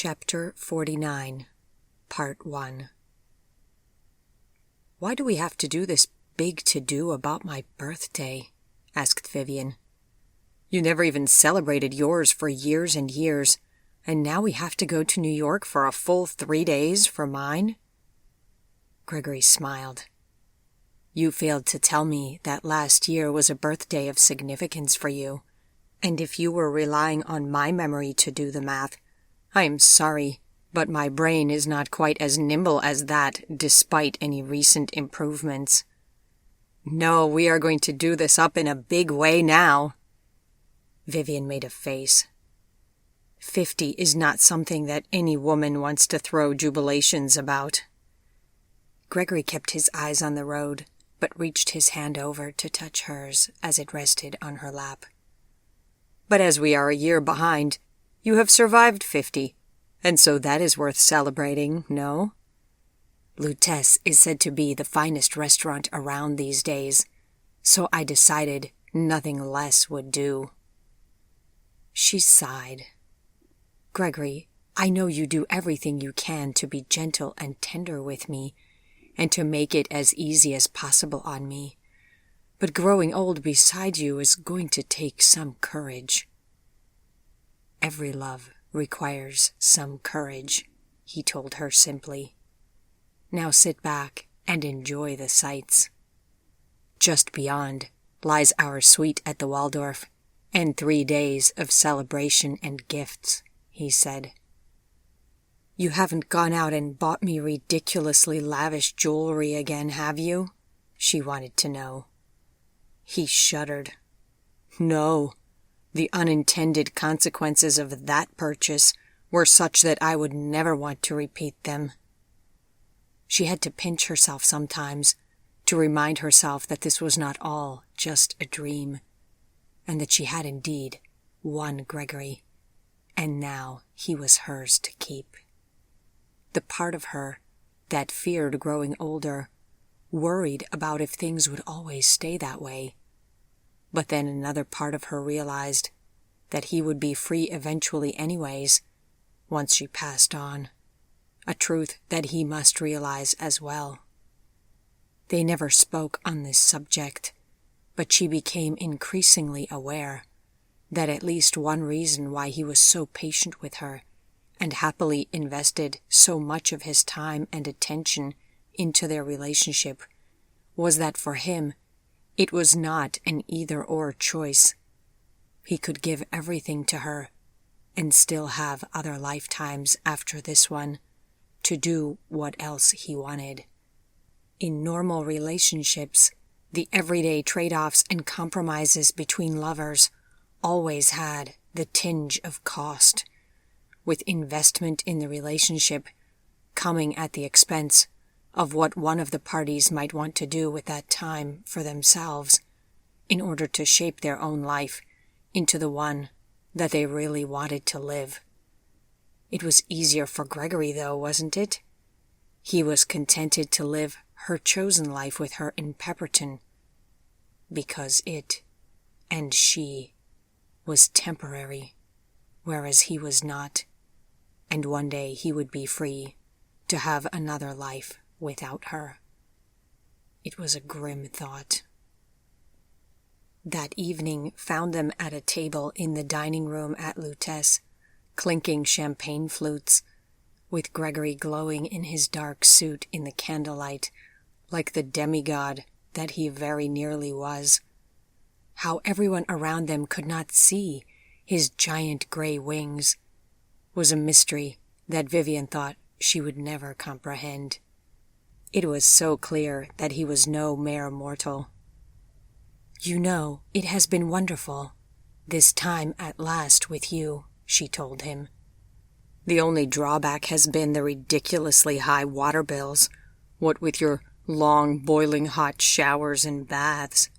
Chapter 49, Part 1. "Why do we have to do this big to-do about my birthday?" asked Vivian. "You never even celebrated yours for years and years, and now we have to go to New York for a full 3 days for mine?" Gregory smiled. "You failed to tell me that last year was a birthday of significance for you, and if you were relying on my memory to do the math, I am sorry, but my brain is not quite as nimble as that, despite any recent improvements. No, we are going to do this up in a big way now." Vivian made a face. 50 is not something that any woman wants to throw jubilations about. Gregory kept his eyes on the road, but reached his hand over to touch hers as it rested on her lap. "But as we are a year behind, you have survived 50, and so that is worth celebrating, no? Lutece is said to be the finest restaurant around these days, so I decided nothing less would do." She sighed. "Gregory, I know you do everything you can to be gentle and tender with me, and to make it as easy as possible on me, but growing old beside you is going to take some courage." "Every love requires some courage," he told her simply. "Now sit back and enjoy the sights. Just beyond lies our suite at the Waldorf, and 3 days of celebration and gifts," he said. "You haven't gone out and bought me ridiculously lavish jewelry again, have you?" she wanted to know. He shuddered. "No. The unintended consequences of that purchase were such that I would never want to repeat them." She had to pinch herself sometimes to remind herself that this was not all just a dream, and that she had indeed won Gregory, and now he was hers to keep. The part of her that feared growing older worried about if things would always stay that way. But then another part of her realized that he would be free eventually anyways, once she passed on, a truth that he must realize as well. They never spoke on this subject, but she became increasingly aware that at least one reason why he was so patient with her and happily invested so much of his time and attention into their relationship was that for him it was not an either-or choice. He could give everything to her and still have other lifetimes after this one to do what else he wanted. In normal relationships, the everyday trade-offs and compromises between lovers always had the tinge of cost, with investment in the relationship coming at the expense of what one of the parties might want to do with that time for themselves in order to shape their own life into the one that they really wanted to live. It was easier for Gregory, though, wasn't it? He was contented to live her chosen life with her in Pepperton, because it and she was temporary, whereas he was not, and one day he would be free to have another life without her. It was a grim thought. That evening found them at a table in the dining room at Lutece, clinking champagne flutes, with Gregory glowing in his dark suit in the candlelight, like the demigod that he very nearly was. How everyone around them could not see his giant gray wings was a mystery that Vivian thought she would never comprehend. It was so clear that he was no mere mortal. "You know, it has been wonderful, this time at last with you," she told him. "The only drawback has been the ridiculously high water bills, what with your long, boiling hot showers and baths."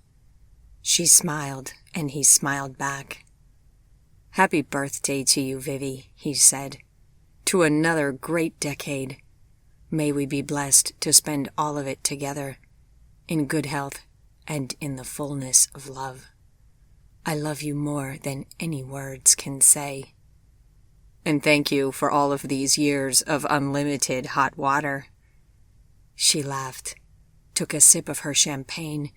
She smiled, and he smiled back. "Happy birthday to you, Vivi," he said. "To another great decade. May we be blessed to spend all of it together, in good health and in the fullness of love. I love you more than any words can say." And thank you for all of these years of unlimited hot water. She laughed, took a sip of her champagne,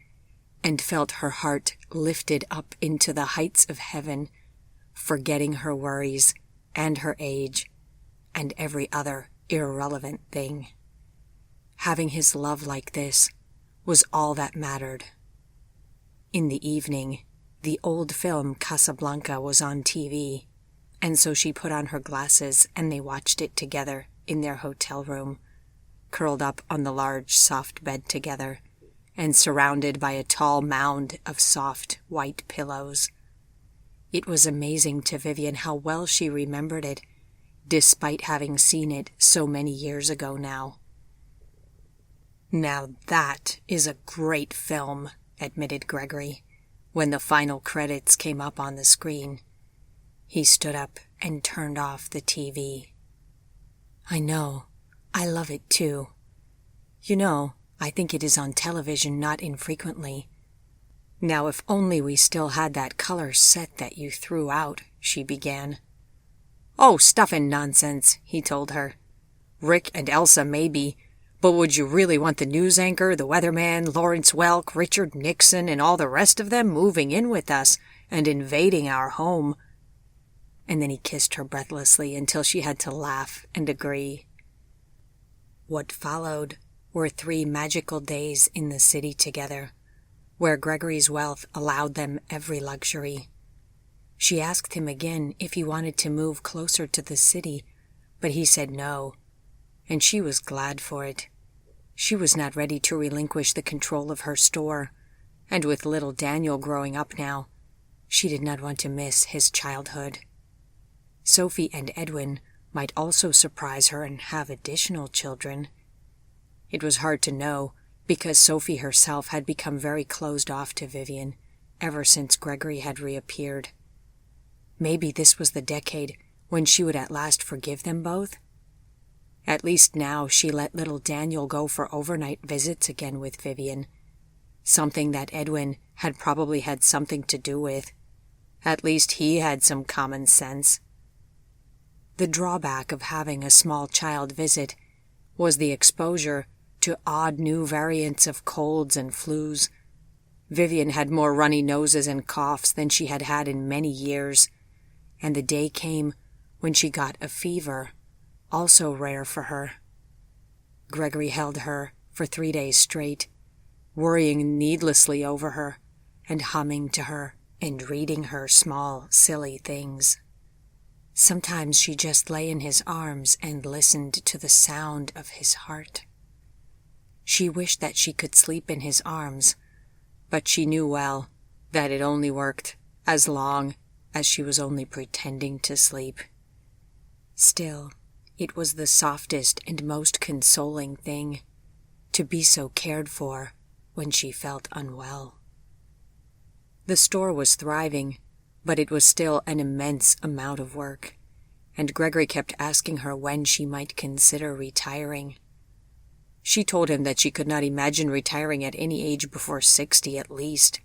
and felt her heart lifted up into the heights of heaven, forgetting her worries and her age and every other irrelevant thing. Having his love like this was all that mattered. In the evening, the old film Casablanca was on TV, and so she put on her glasses and they watched it together in their hotel room, curled up on the large soft bed together and surrounded by a tall mound of soft white pillows. It was amazing to Vivian how well she remembered it, despite having seen it so many years ago now. Now that is a great film, admitted Gregory, when the final credits came up on the screen. He stood up and turned off the TV. I know. I love it too. You know, I think it is on television not infrequently. Now if only we still had that color set that you threw out, she began. Oh, stuff and nonsense, he told her. Rick and Elsa maybe, but would you really want the news anchor, the weatherman, Lawrence Welk, Richard Nixon, and all the rest of them moving in with us and invading our home? And then he kissed her breathlessly until she had to laugh and agree. What followed were 3 magical days in the city together, where Gregory's wealth allowed them every luxury. She asked him again if he wanted to move closer to the city, but he said no, and she was glad for it. She was not ready to relinquish the control of her store, and with little Daniel growing up now, she did not want to miss his childhood. Sophie and Edwin might also surprise her and have additional children. It was hard to know, because Sophie herself had become very closed off to Vivian ever since Gregory had reappeared. Maybe this was the decade when she would at last forgive them both? At least now she let little Daniel go for overnight visits again with Vivian, something that Edwin had probably had something to do with. At least he had some common sense. The drawback of having a small child visit was the exposure to odd new variants of colds and flus. Vivian had more runny noses and coughs than she had had in many years, and the day came when she got a fever, also rare for her. Gregory held her for 3 days straight, worrying needlessly over her and humming to her and reading her small, silly things. Sometimes she just lay in his arms and listened to the sound of his heart. She wished that she could sleep in his arms, but she knew well that it only worked as long as she was only pretending to sleep. Still, it was the softest and most consoling thing to be so cared for when she felt unwell. The store was thriving, but it was still an immense amount of work, and Gregory kept asking her when she might consider retiring. She told him that she could not imagine retiring at any age before 60 at least,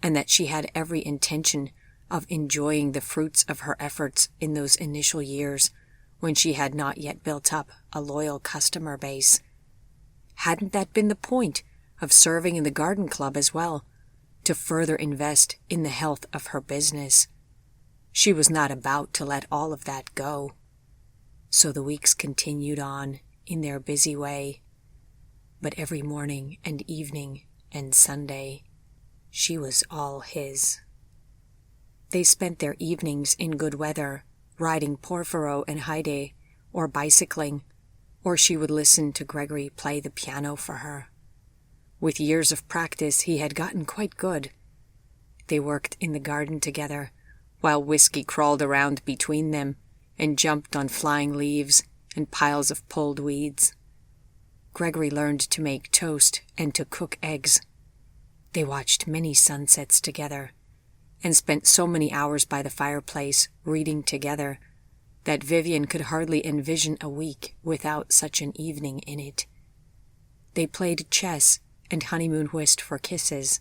and that she had every intention of enjoying the fruits of her efforts in those initial years when she had not yet built up a loyal customer base. Hadn't that been the point of serving in the garden club as well, to further invest in the health of her business? She was not about to let all of that go. So the weeks continued on in their busy way, but every morning and evening and Sunday, she was all his. They spent their evenings in good weather, riding Porphyro and Haide, or bicycling, or she would listen to Gregory play the piano for her. With years of practice, he had gotten quite good. They worked in the garden together, while whiskey crawled around between them and jumped on flying leaves and piles of pulled weeds. Gregory learned to make toast and to cook eggs. They watched many sunsets together and spent so many hours by the fireplace reading together that Vivian could hardly envision a week without such an evening in it. They played chess and honeymoon whist for kisses,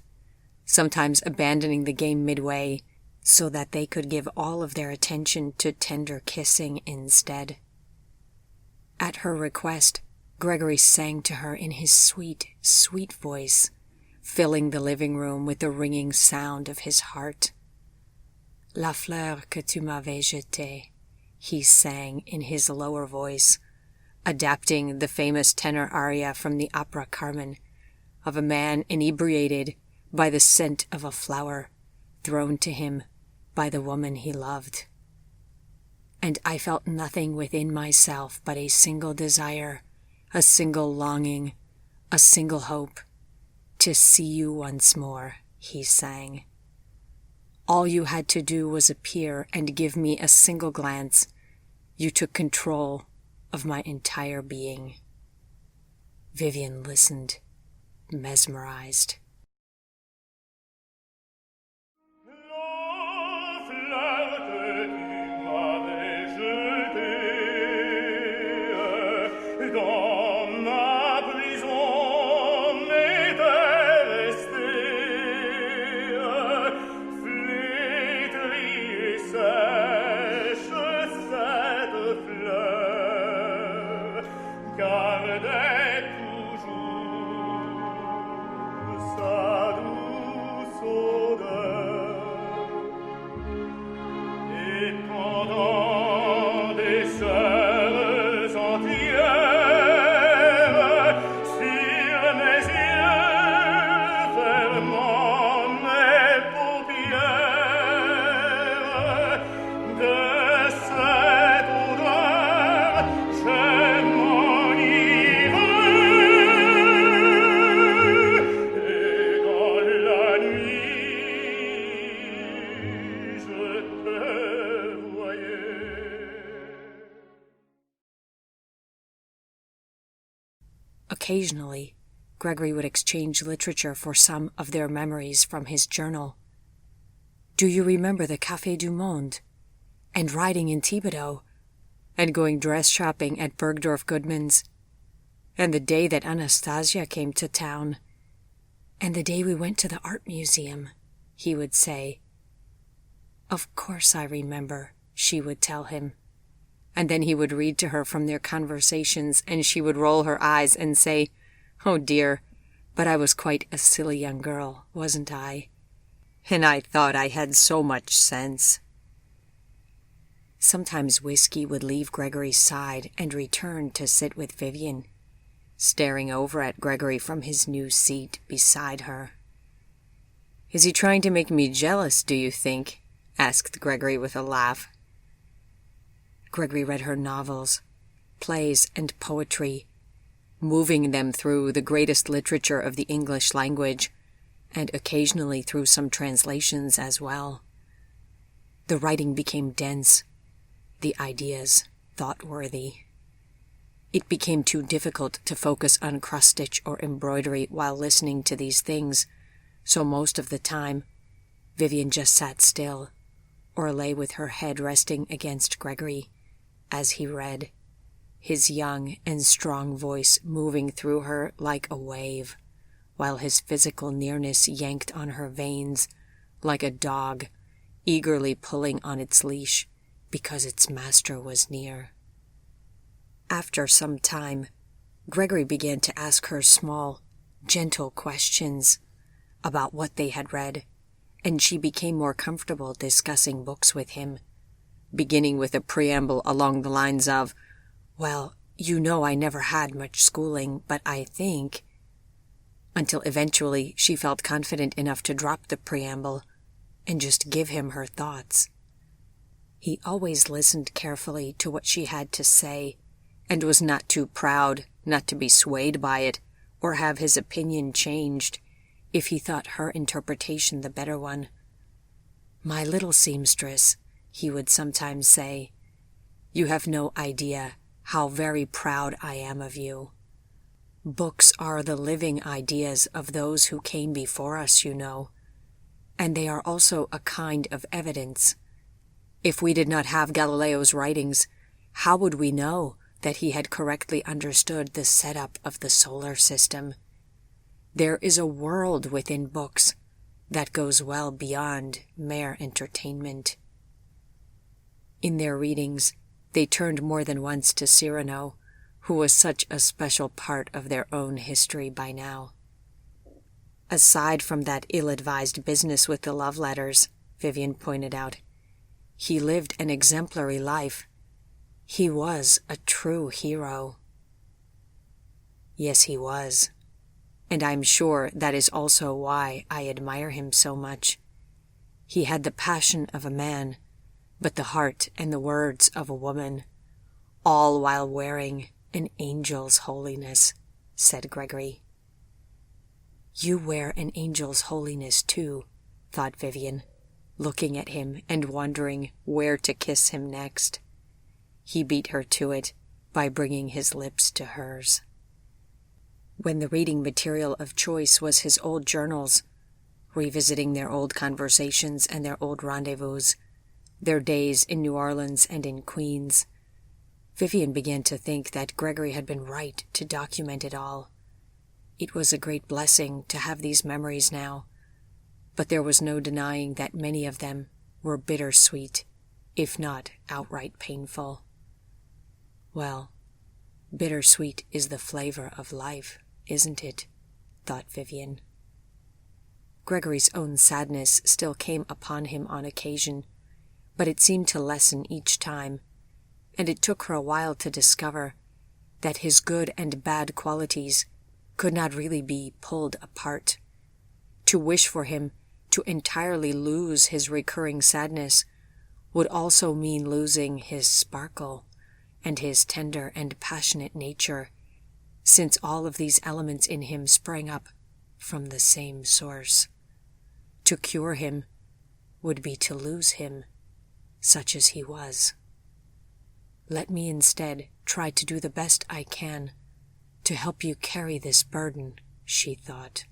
sometimes abandoning the game midway so that they could give all of their attention to tender kissing instead. At her request, Gregory sang to her in his sweet, sweet voice, filling the living room with the ringing sound of his heart. La fleur que tu m'avais jetée, he sang in his lower voice, adapting the famous tenor aria from the opera Carmen, of a man inebriated by the scent of a flower thrown to him by the woman he loved. And I felt nothing within myself but a single desire, a single longing, a single hope, to see you once more, he sang. All you had to do was appear and give me a single glance. You took control of my entire being. Vivian listened, mesmerized. Occasionally, Gregory would exchange literature for some of their memories from his journal. Do you remember the Café du Monde? And riding in Thibodeau? And going dress shopping at Bergdorf Goodman's? And the day that Anastasia came to town? And the day we went to the art museum, he would say. Of course I remember, she would tell him. And then he would read to her from their conversations, and she would roll her eyes and say, "Oh dear, but I was quite a silly young girl, wasn't I? And I thought I had so much sense." Sometimes whiskey would leave Gregory's side and return to sit with Vivian, staring over at Gregory from his new seat beside her. "Is he trying to make me jealous, do you think?" asked Gregory with a laugh. Gregory read her novels, plays, and poetry, moving them through the greatest literature of the English language, and occasionally through some translations as well. The writing became dense, the ideas thought-worthy. It became too difficult to focus on cross-stitch or embroidery while listening to these things, so most of the time, Vivian just sat still, or lay with her head resting against Gregory as he read, his young and strong voice moving through her like a wave, while his physical nearness yanked on her veins like a dog eagerly pulling on its leash because its master was near. After some time, Gregory began to ask her small, gentle questions about what they had read, and she became more comfortable discussing books with him, beginning with a preamble along the lines of, "Well, you know I never had much schooling, but I think," until eventually she felt confident enough to drop the preamble and just give him her thoughts. He always listened carefully to what she had to say, and was not too proud not to be swayed by it or have his opinion changed if he thought her interpretation the better one. "My little seamstress," he would sometimes say, "you have no idea how very proud I am of you. Books are the living ideas of those who came before us, you know, and they are also a kind of evidence. If we did not have Galileo's writings, how would we know that he had correctly understood the setup of the solar system? There is a world within books, that goes well beyond mere entertainment. In their readings, they turned more than once to Cyrano, who was such a special part of their own history by now. Aside from that ill-advised business with the love letters, Vivian pointed out, he lived an exemplary life. He was a true hero. Yes, he was. And I'm sure that is also why I admire him so much. He had the passion of a man, but the heart and the words of a woman, all while wearing an angel's holiness, said Gregory. You wear an angel's holiness too, thought Vivian, looking at him and wondering where to kiss him next. He beat her to it by bringing his lips to hers. When the reading material of choice was his old journals, revisiting their old conversations and their old rendezvous, their days in New Orleans and in Queens, Vivian began to think that Gregory had been right to document it all. It was a great blessing to have these memories now, but there was no denying that many of them were bittersweet, if not outright painful. Well, bittersweet is the flavor of life, isn't it? Thought Vivian. Gregory's own sadness still came upon him on occasion, but it seemed to lessen each time, and it took her a while to discover that his good and bad qualities could not really be pulled apart. To wish for him to entirely lose his recurring sadness would also mean losing his sparkle and his tender and passionate nature, since all of these elements in him sprang up from the same source. To cure him would be to lose him, such as he was. Let me instead try to do the best I can to help you carry this burden, she thought.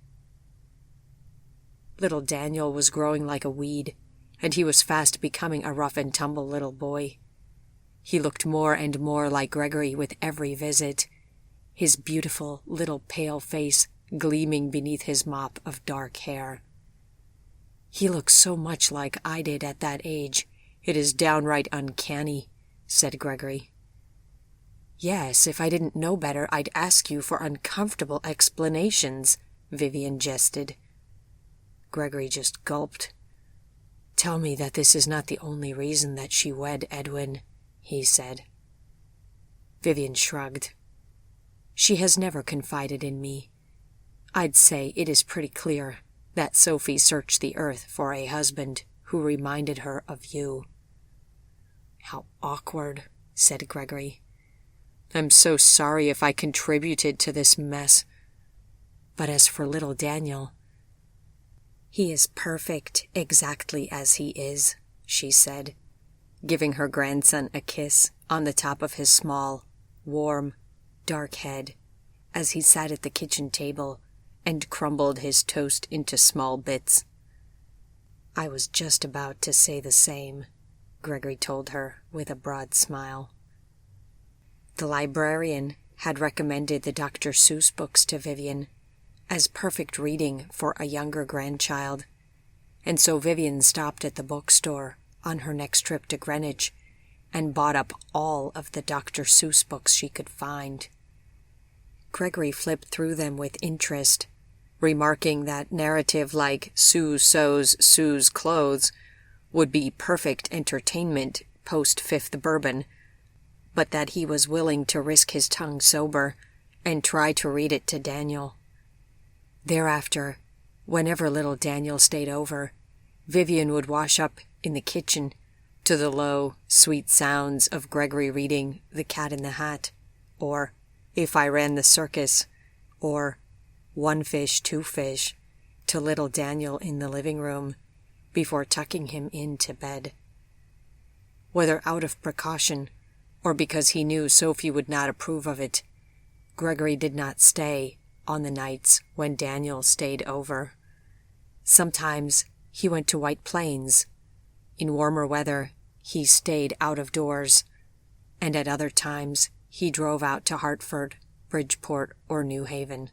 Little Daniel was growing like a weed, and he was fast becoming a rough-and-tumble little boy. He looked more and more like Gregory with every visit, his beautiful little pale face gleaming beneath his mop of dark hair. He looks so much like I did at that age, it is downright uncanny, said Gregory. Yes, if I didn't know better, I'd ask you for uncomfortable explanations, Vivian jested. Gregory just gulped. Tell me that this is not the only reason that she wed Edwin, he said. Vivian shrugged. She has never confided in me. I'd say it is pretty clear that Sophie searched the earth for a husband who reminded her of you. How awkward, said Gregory. I'm so sorry if I contributed to this mess. But as for little Daniel, he is perfect exactly as he is, she said, giving her grandson a kiss on the top of his small, warm, dark head as he sat at the kitchen table and crumbled his toast into small bits. I was just about to say the same, Gregory told her with a broad smile. The librarian had recommended the Dr. Seuss books to Vivian as perfect reading for a younger grandchild, and so Vivian stopped at the bookstore on her next trip to Greenwich and bought up all of the Dr. Seuss books she could find. Gregory flipped through them with interest, remarking that narrative like Sue sews Sue's clothes would be perfect entertainment post-fifth bourbon, but that he was willing to risk his tongue sober and try to read it to Daniel. Thereafter, whenever little Daniel stayed over, Vivian would wash up in the kitchen to the low, sweet sounds of Gregory reading The Cat in the Hat, or If I Ran the Circus, or One Fish, Two Fish, to little Daniel in the living room before tucking him into bed. Whether out of precaution or because he knew Sophie would not approve of it, Gregory did not stay on the nights when Daniel stayed over. Sometimes he went to White Plains. In warmer weather, he stayed out of doors, and at other times he drove out to Hartford, Bridgeport, or New Haven.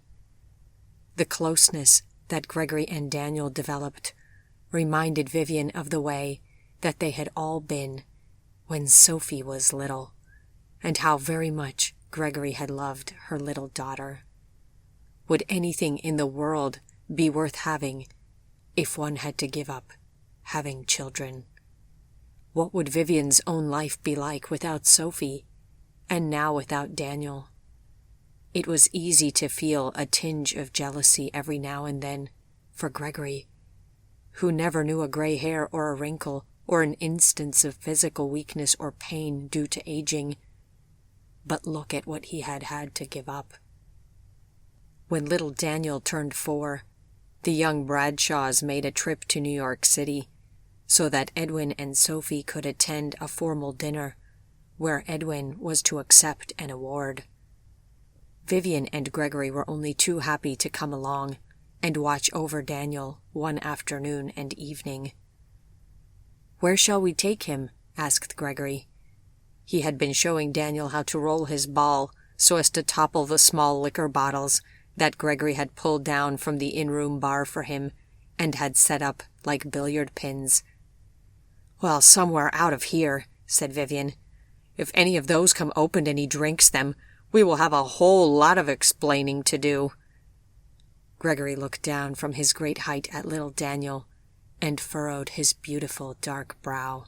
The closeness that Gregory and Daniel developed reminded Vivian of the way that they had all been when Sophie was little, and how very much Gregory had loved her little daughter. Would anything in the world be worth having if one had to give up having children? What would Vivian's own life be like without Sophie, and now without Daniel? It was easy to feel a tinge of jealousy every now and then for Gregory, who never knew a gray hair or a wrinkle or an instance of physical weakness or pain due to aging. But look at what he had had to give up. When little Daniel turned 4, the young Bradshaws made a trip to New York City so that Edwin and Sophie could attend a formal dinner where Edwin was to accept an award. Vivian and Gregory were only too happy to come along and watch over Daniel one afternoon and evening. "Where shall we take him?" asked Gregory. He had been showing Daniel how to roll his ball so as to topple the small liquor bottles that Gregory had pulled down from the in-room bar for him and had set up like billiard pins. "Well, somewhere out of here," said Vivian. "If any of those come open and he drinks them, we will have a whole lot of explaining to do." Gregory looked down from his great height at little Daniel and furrowed his beautiful dark brow.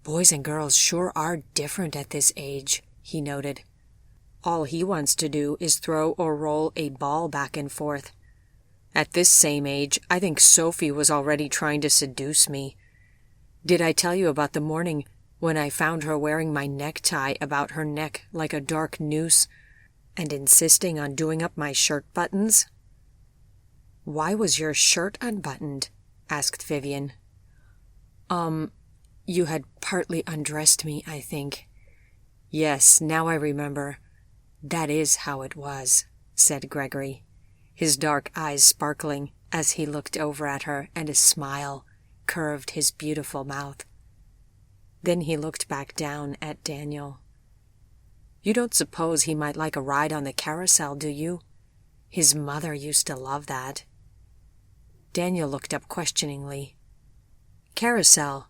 "Boys and girls sure are different at this age," he noted. "All he wants to do is throw or roll a ball back and forth. At this same age, I think Sophie was already trying to seduce me. Did I tell you about the morning when I found her wearing my necktie about her neck like a dark noose and insisting on doing up my shirt buttons?" "Why was your shirt unbuttoned?" asked Vivian. You had partly undressed me, I think." "Yes, now I remember. That is how it was," said Gregory, his dark eyes sparkling as he looked over at her, and a smile curved his beautiful mouth. Then he looked back down at Daniel. "You don't suppose he might like a ride on the carousel, do you? His mother used to love that." Daniel looked up questioningly. "Carousel.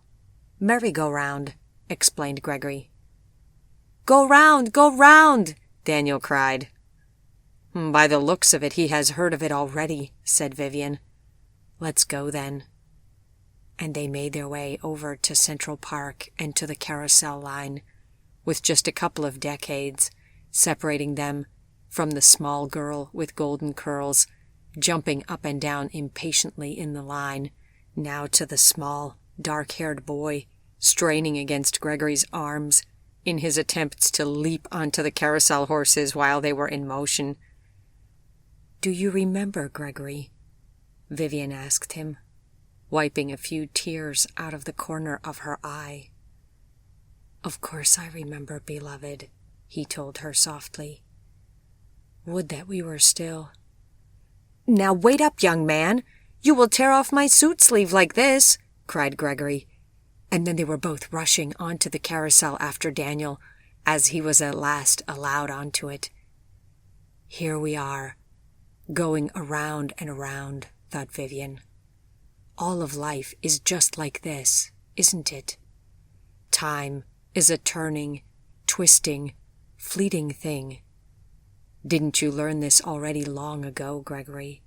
Merry-go-round," explained Gregory. "Go round! Go round!" Daniel cried. "By the looks of it, he has heard of it already," said Vivian. "Let's go, then." And they made their way over to Central Park and to the carousel line, with just a couple of decades separating them from the small girl with golden curls, jumping up and down impatiently in the line, now to the small, dark-haired boy straining against Gregory's arms in his attempts to leap onto the carousel horses while they were in motion. "Do you remember, Gregory?" Vivian asked him, wiping a few tears out of the corner of her eye. "Of course I remember, beloved," he told her softly. "Would that we were still—" "Now wait up, young man! You will tear off my suit sleeve like this!" cried Gregory, and then they were both rushing onto the carousel after Daniel, as he was at last allowed onto it. "Here we are, going around and around," thought Vivian. "All of life is just like this, isn't it? Time is a turning, twisting, fleeting thing. Didn't you learn this already long ago, Gregory?"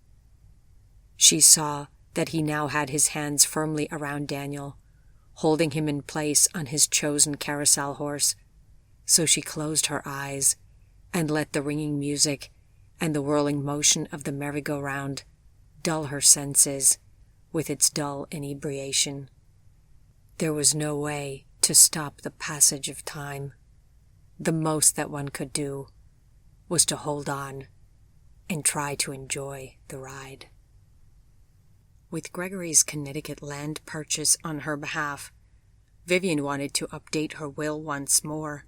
She saw that he now had his hands firmly around Daniel, holding him in place on his chosen carousel horse, so she closed her eyes and let the ringing music and the whirling motion of the merry-go-round dull her senses with its dull inebriation. There was no way to stop the passage of time. The most that one could do was to hold on and try to enjoy the ride. With Gregory's Connecticut land purchase on her behalf, Vivian wanted to update her will once more,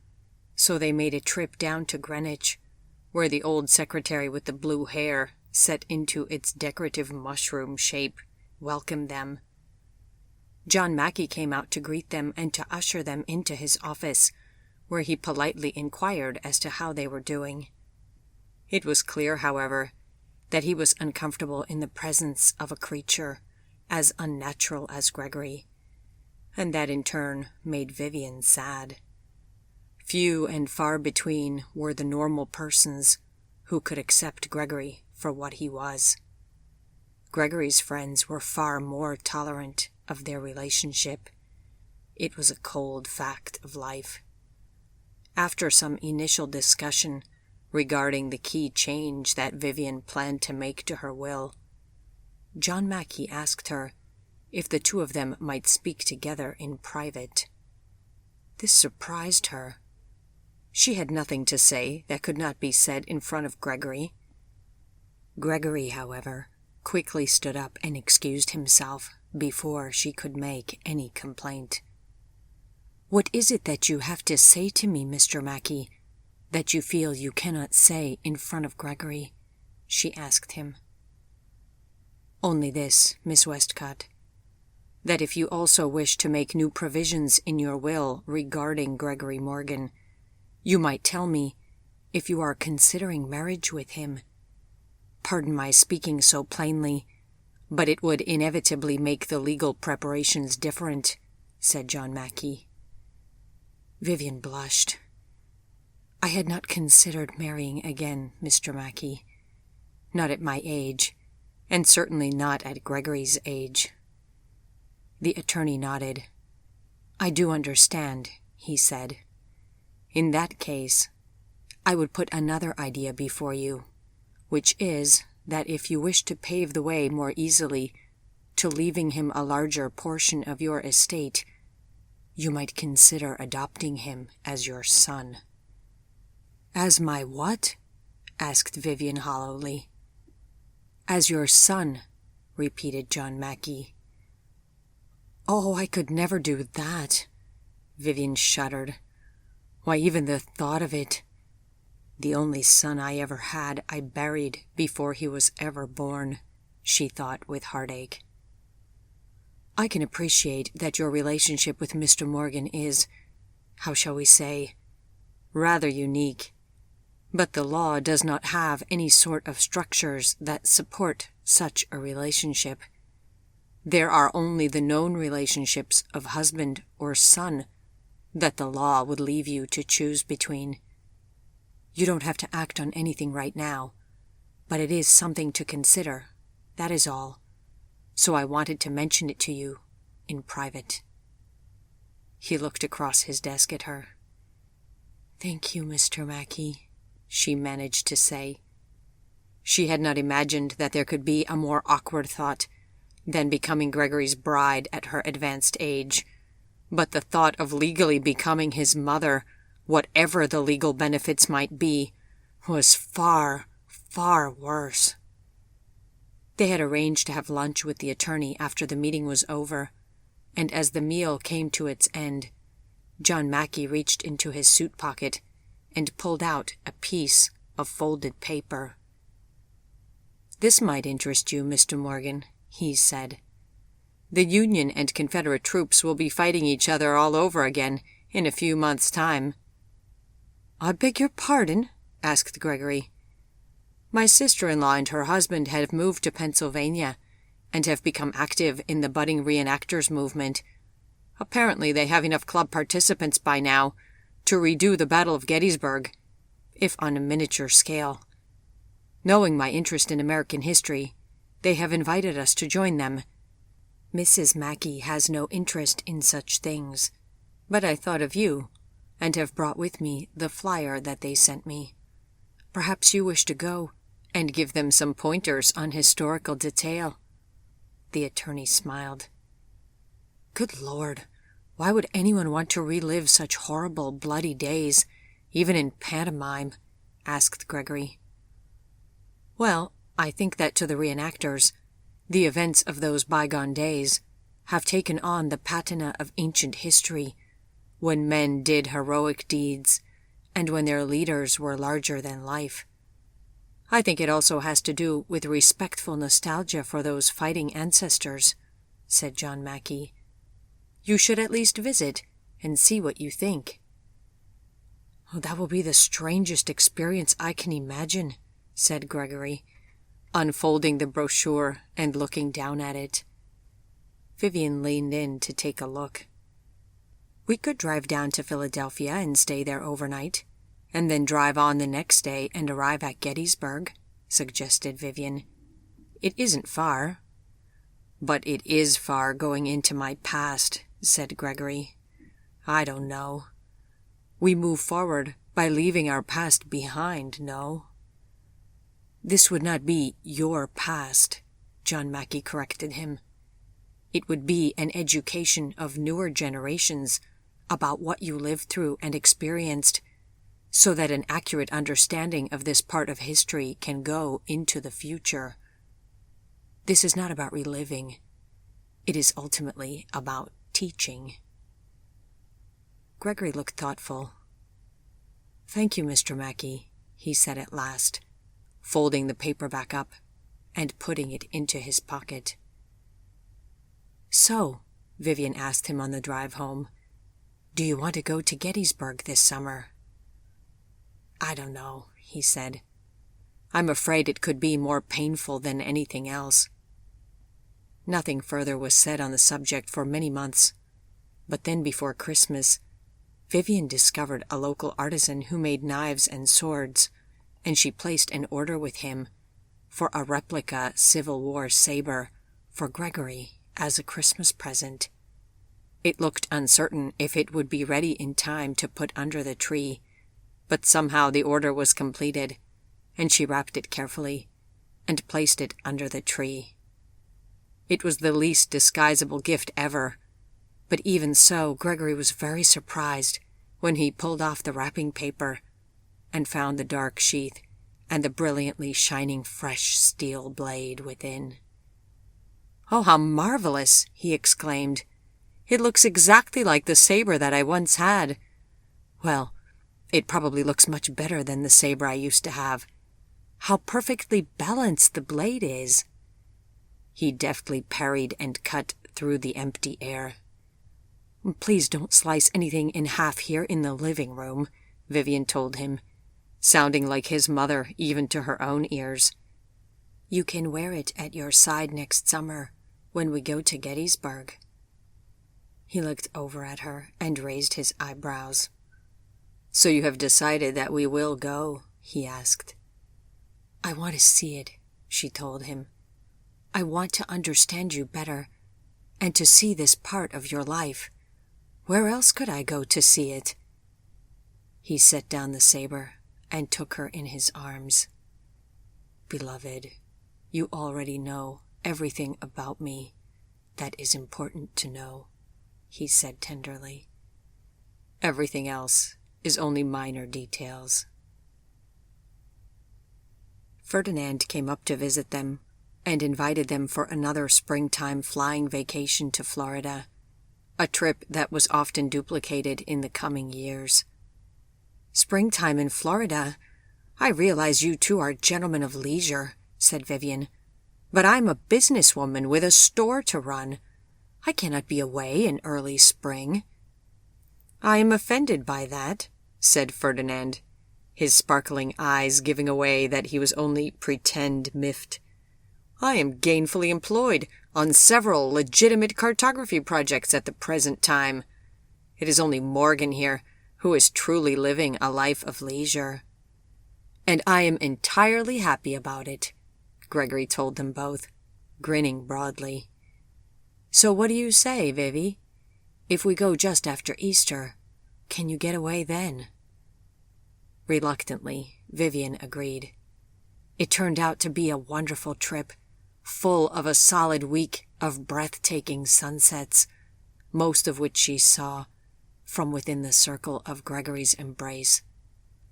so they made a trip down to Greenwich, where the old secretary with the blue hair, set into its decorative mushroom shape, welcomed them. John Mackey came out to greet them and to usher them into his office, where he politely inquired as to how they were doing. It was clear, however, that he was uncomfortable in the presence of a creature as unnatural as Gregory, and that in turn made Vivian sad. Few and far between were the normal persons who could accept Gregory for what he was. Gregory's friends were far more tolerant of their relationship. It was a cold fact of life. After some initial discussion regarding the key change that Vivian planned to make to her will, John Mackey asked her if the two of them might speak together in private. This surprised her. She had nothing to say that could not be said in front of Gregory. Gregory, however, quickly stood up and excused himself before she could make any complaint. "What is it that you have to say to me, Mr. Mackey, that you feel you cannot say in front of Gregory?" she asked him. "Only this, Miss Westcott, that if you also wish to make new provisions in your will regarding Gregory Morgan, you might tell me if you are considering marriage with him. Pardon my speaking so plainly, but it would inevitably make the legal preparations different," said John Mackey. Vivian blushed. "I had not considered marrying again, Mr. Mackey. Not at my age, and certainly not at Gregory's age." The attorney nodded. "I do understand," he said. "In that case, I would put another idea before you, which is that if you wish to pave the way more easily to leaving him a larger portion of your estate, you might consider adopting him as your son." "As my what?" asked Vivian hollowly. "As your son," repeated John Mackey. "Oh, I could never do that." Vivian shuddered. "Why, even the thought of it. The only son I ever had I buried before he was ever born," she thought with heartache. "I can appreciate that your relationship with Mr. Morgan is, how shall we say, rather unique. But the law does not have any sort of structures that support such a relationship. There are only the known relationships of husband or son that the law would leave you to choose between. You don't have to act on anything right now, but it is something to consider, that is all. So I wanted to mention it to you in private." He looked across his desk at her. "Thank you, Mr. Mackey," she managed to say. She had not imagined that there could be a more awkward thought than becoming Gregory's bride at her advanced age, but the thought of legally becoming his mother, whatever the legal benefits might be, was far, far worse. They had arranged to have lunch with the attorney after the meeting was over, and as the meal came to its end, John Mackey reached into his suit pocket and pulled out a piece of folded paper. "This might interest you, Mr. Morgan," he said. "The Union and Confederate troops will be fighting each other all over again in a few months' time." "I beg your pardon?" asked Gregory. "My sister-in-law and her husband have moved to Pennsylvania and have become active in the budding reenactors movement. Apparently they have enough club participants by now to redo the Battle of Gettysburg, if on a miniature scale. Knowing my interest in American history, they have invited us to join them. Mrs. Mackey has no interest in such things, but I thought of you and have brought with me the flyer that they sent me. Perhaps you wish to go and give them some pointers on historical detail." The attorney smiled. "Good Lord, why would anyone want to relive such horrible, bloody days, even in pantomime?" asked Gregory. "Well, I think that to the reenactors, the events of those bygone days have taken on the patina of ancient history, when men did heroic deeds, and when their leaders were larger than life. I think it also has to do with respectful nostalgia for those fighting ancestors," said John Mackey. "You should at least visit and see what you think." "Oh, that will be the strangest experience I can imagine," said Gregory. unfolding the brochure and looking down at it. Vivian leaned in to take a look. "We could drive down to Philadelphia and stay there overnight, and then drive on the next day and arrive at Gettysburg," suggested Vivian. "It isn't far." "But it is far going into my past," said Gregory. "I don't know. We move forward by leaving our past behind, no?" "This would not be your past," John Mackey corrected him. "It would be an education of newer generations about what you lived through and experienced, so that an accurate understanding of this part of history can go into the future. This is not about reliving. It is ultimately about teaching." Gregory looked thoughtful. "Thank you, Mr. Mackey," he said at last, folding the paper back up and putting it into his pocket. "So," Vivian asked him on the drive home, "do you want to go to Gettysburg this summer?" "I don't know," he said. "I'm afraid it could be more painful than anything else." Nothing further was said on the subject for many months, but then before Christmas, Vivian discovered a local artisan who made knives and swords, and she placed an order with him for a replica Civil War saber for Gregory as a Christmas present. It looked uncertain if it would be ready in time to put under the tree, but somehow the order was completed, and she wrapped it carefully and placed it under the tree. It was the least disguisable gift ever, but even so, Gregory was very surprised when he pulled off the wrapping paper and found the dark sheath and the brilliantly shining fresh steel blade within. "Oh, how marvelous!" he exclaimed. "It looks exactly like the saber that I once had. Well, it probably looks much better than the saber I used to have. How perfectly balanced the blade is." He deftly parried and cut through the empty air. "Please don't slice anything in half here in the living room," Vivian told him, sounding like his mother even to her own ears. "You can wear it at your side next summer when we go to Gettysburg." He looked over at her and raised his eyebrows. "So you have decided that we will go?" he asked. "I want to see it," she told him. "I want to understand you better, and to see this part of your life. Where else could I go to see it?" He set down the saber and took her in his arms. "Beloved, you already know everything about me that is important to know," he said tenderly. "Everything else is only minor details." Ferdinand came up to visit them and invited them for another springtime flying vacation to Florida, a trip that was often duplicated in the coming years. "Springtime in Florida? I realize you two are gentlemen of leisure," said Vivian, "but I'm a businesswoman with a store to run. I cannot be away in early spring." "I am offended by that," said Ferdinand, his sparkling eyes giving away that he was only pretend miffed. "I am gainfully employed on several legitimate cartography projects at the present time. It is only Morgan here who is truly living a life of leisure." "And I am entirely happy about it," Gregory told them both, grinning broadly. "So what do you say, Vivi? If we go just after Easter, can you get away then?" Reluctantly, Vivian agreed. It turned out to be a wonderful trip, full of a solid week of breathtaking sunsets, most of which she saw from within the circle of Gregory's embrace,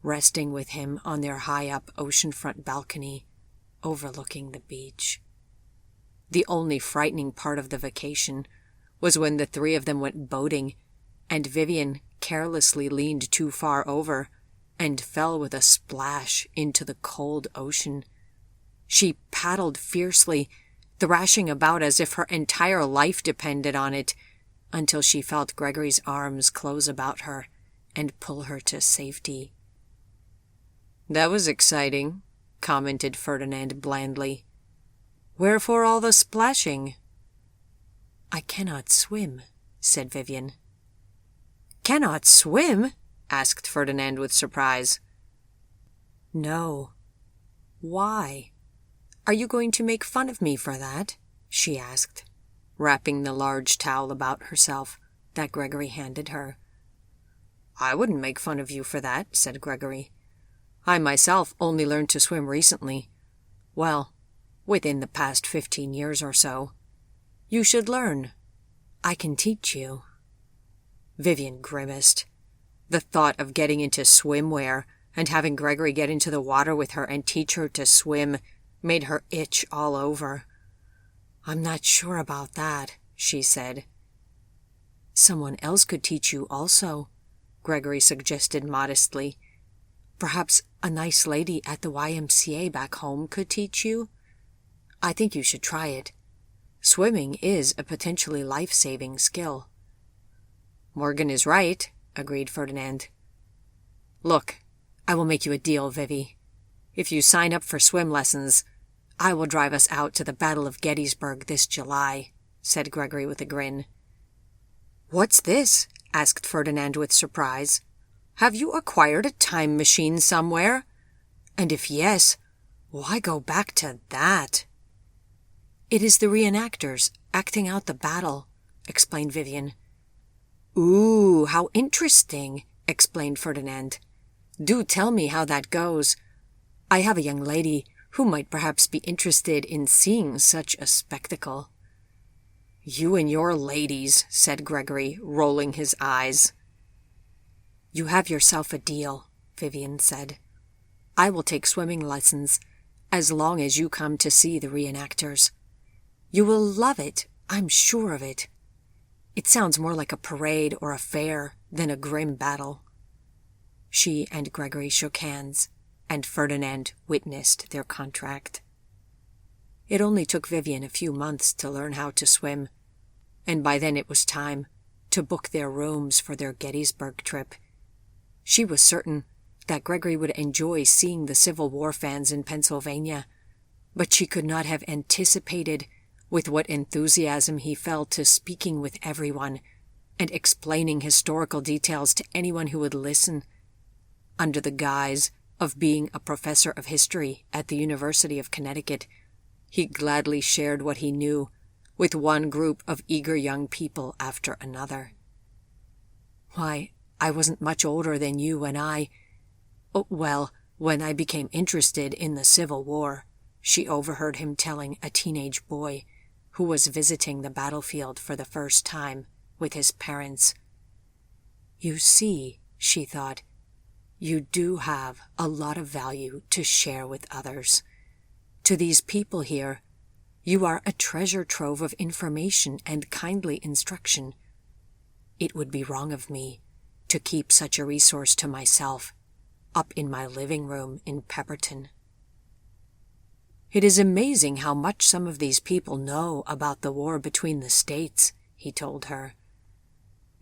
resting with him on their high-up oceanfront balcony overlooking the beach. The only frightening part of the vacation was when the three of them went boating, and Vivian carelessly leaned too far over and fell with a splash into the cold ocean. She paddled fiercely, thrashing about as if her entire life depended on it, until she felt Gregory's arms close about her and pull her to safety. "That was exciting," commented Ferdinand blandly, Wherefore all the splashing?" "I cannot swim," said Vivian. "Cannot swim?" asked Ferdinand with surprise. "No." "Why? Are you going to make fun of me for that?" she asked, wrapping the large towel about herself that Gregory handed her. "I wouldn't make fun of you for that," said Gregory. "I myself only learned to swim recently. Well, within the past 15 years or so. You should learn. I can teach you." Vivian grimaced. The thought of getting into swimwear and having Gregory get into the water with her and teach her to swim made her itch all over. "I'm not sure about that," she said. "Someone else could teach you also," Gregory suggested modestly. "Perhaps a nice lady at the YMCA back home could teach you. I think you should try it. Swimming is a potentially life-saving skill." "Morgan is right," agreed Ferdinand. "Look, I will make you a deal, Vivi. If you sign up for swim lessons, I will drive us out to the Battle of Gettysburg this July," said Gregory with a grin. "What's this?" asked Ferdinand with surprise. "Have you acquired a time machine somewhere? And if yes, why go back to that?" "It is the reenactors acting out the battle," explained Vivian. "Ooh, how interesting," explained Ferdinand. "Do tell me how that goes. I have a young lady who might perhaps be interested in seeing such a spectacle." "You and your ladies," said Gregory, rolling his eyes. "You have yourself a deal," Vivian said. "I will take swimming lessons as long as you come to see the reenactors. You will love it, I'm sure of it. It sounds more like a parade or a fair than a grim battle." She and Gregory shook hands, and Ferdinand witnessed their contract. It only took Vivian a few months to learn how to swim, and by then it was time to book their rooms for their Gettysburg trip. She was certain that Gregory would enjoy seeing the Civil War fans in Pennsylvania, but she could not have anticipated with what enthusiasm he fell to speaking with everyone and explaining historical details to anyone who would listen. Under the guise of being a professor of history at the University of Connecticut, he gladly shared what he knew with one group of eager young people after another. "Why, I wasn't much older than you when when I became interested in the Civil War," she overheard him telling a teenage boy who was visiting the battlefield for the first time with his parents. "You see," she thought, "you do have a lot of value to share with others. To these people here, you are a treasure trove of information and kindly instruction. It would be wrong of me to keep such a resource to myself up in my living room in Pepperton." "It is amazing how much some of these people know about the war between the states," he told her.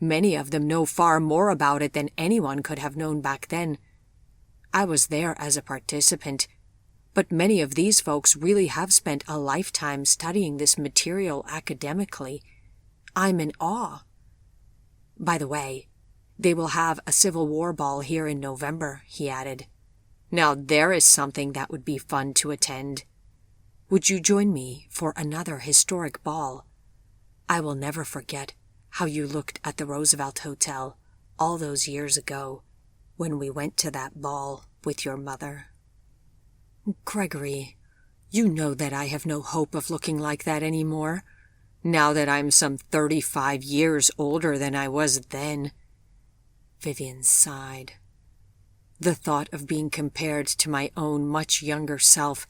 "Many of them know far more about it than anyone could have known back then. I was there as a participant, but many of these folks really have spent a lifetime studying this material academically. I'm in awe. By the way, they will have a Civil War ball here in November," he added. "Now there is something that would be fun to attend. Would you join me for another historic ball? I will never forget how you looked at the Roosevelt Hotel all those years ago when we went to that ball with your mother." "Gregory, you know that I have no hope of looking like that anymore, now that I'm some 35 years older than I was then." Vivian sighed. "The thought of being compared to my own much younger self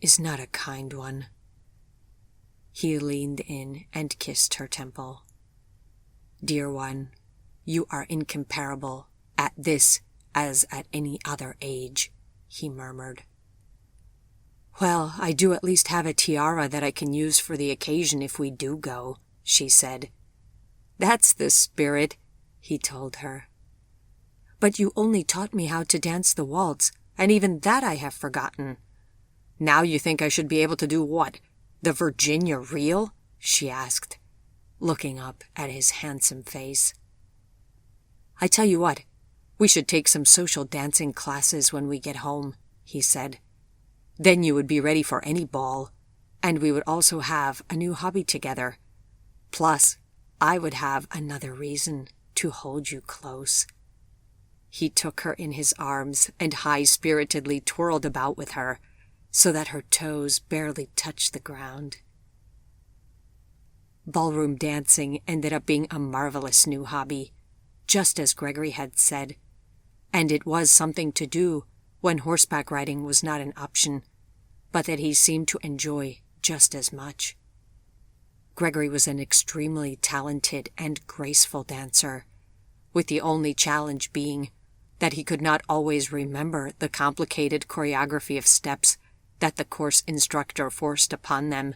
is not a kind one." He leaned in and kissed her temple. "Dear one, you are incomparable at this as at any other age," he murmured. "Well, I do at least have a tiara that I can use for the occasion if we do go," she said. "That's the spirit," he told her. "But you only taught me how to dance the waltz, and even that I have forgotten." "Now you think I should be able to do what? The Virginia reel? She asked, looking up at his handsome face. I tell you what, we should take some social dancing classes when we get home, he said. Then you would be ready for any ball, and we would also have a new hobby together. Plus, I would have another reason to hold you close. He took her in his arms and high-spiritedly twirled about with her, so that her toes barely touched the ground. Ballroom dancing ended up being a marvelous new hobby, just as Gregory had said, and it was something to do when horseback riding was not an option, but that he seemed to enjoy just as much. Gregory was an extremely talented and graceful dancer, with the only challenge being that he could not always remember the complicated choreography of steps that the course instructor forced upon them.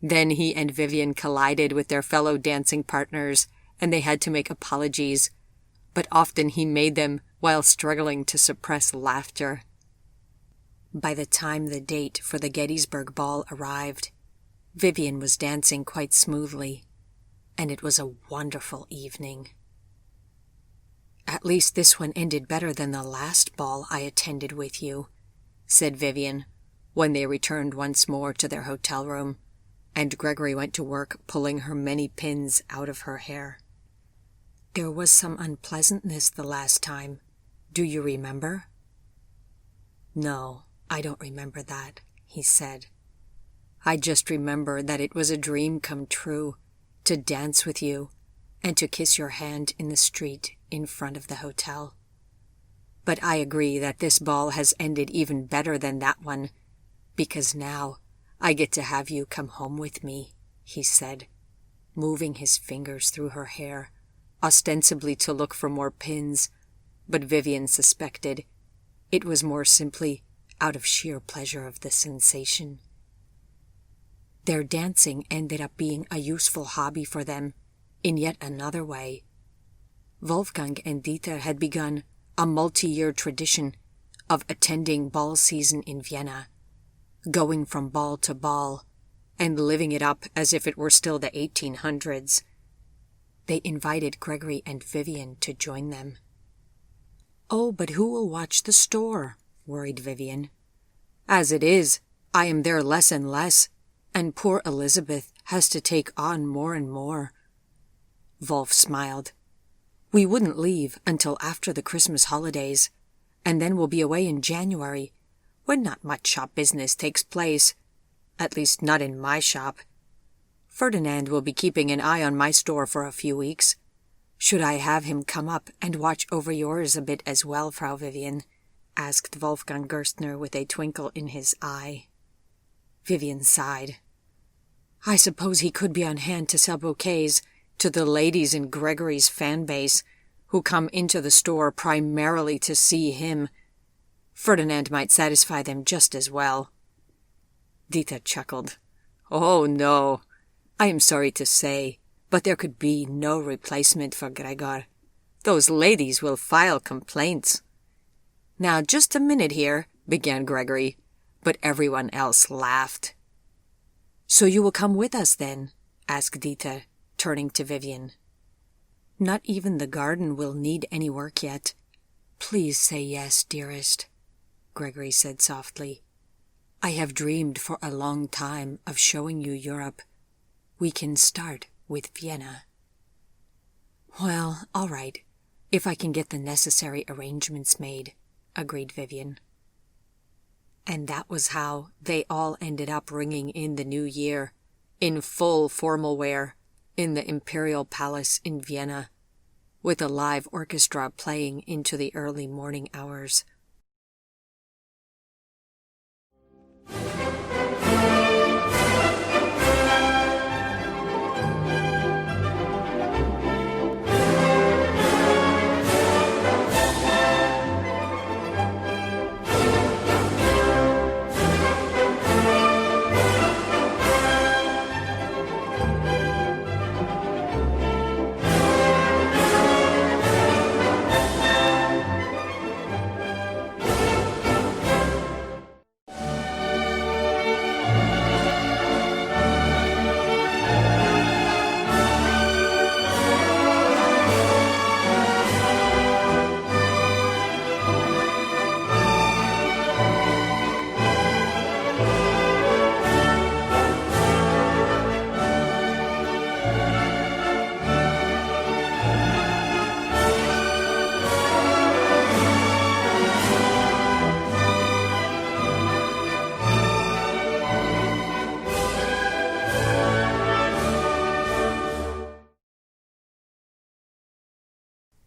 Then he and Vivian collided with their fellow dancing partners, and they had to make apologies, but often he made them while struggling to suppress laughter. By the time the date for the Gettysburg Ball arrived, Vivian was dancing quite smoothly, and it was a wonderful evening. At least this one ended better than the last ball I attended with you, said Vivian, when they returned once more to their hotel room, and Gregory went to work pulling her many pins out of her hair. There was some unpleasantness the last time. Do you remember? No, I don't remember that, he said. I just remember that it was a dream come true to dance with you and to kiss your hand in the street in front of the hotel. But I agree that this ball has ended even better than that one, because now I get to have you come home with me, he said, moving his fingers through her hair, ostensibly to look for more pins, but Vivian suspected it was more simply out of sheer pleasure of the sensation. Their dancing ended up being a useful hobby for them in yet another way. Wolfgang and Dieter had begun a multi-year tradition of attending ball season in Vienna, going from ball to ball, and living it up as if it were still the 1800s. They invited Gregory and Vivian to join them. Oh, but who will watch the store? Worried Vivian. As it is, I am there less and less, and poor Elizabeth has to take on more and more. Wolf smiled. We wouldn't leave until after the Christmas holidays, and then we'll be away in January, when not much shop business takes place, at least not in my shop. Ferdinand will be keeping an eye on my store for a few weeks. Should I have him come up and watch over yours a bit as well, Frau Vivian? Asked Wolfgang Gerstner with a twinkle in his eye. Vivian sighed. I suppose he could be on hand to sell bouquets to the ladies in Gregory's fan base, who come into the store primarily to see him. Ferdinand might satisfy them just as well. Dieter chuckled. Oh, no. I am sorry to say, but there could be no replacement for Gregor. Those ladies will file complaints. Now, just a minute here, began Gregory, but everyone else laughed. So you will come with us then? Asked Dieter, turning to Vivian. Not even the garden will need any work yet. Please say yes, dearest, Gregory said softly. I have dreamed for a long time of showing you Europe. We can start with Vienna. Well, all right, if I can get the necessary arrangements made, agreed Vivian. And that was how they all ended up ringing in the new year, in full formal wear, in the Imperial Palace in Vienna, with a live orchestra playing into the early morning hours.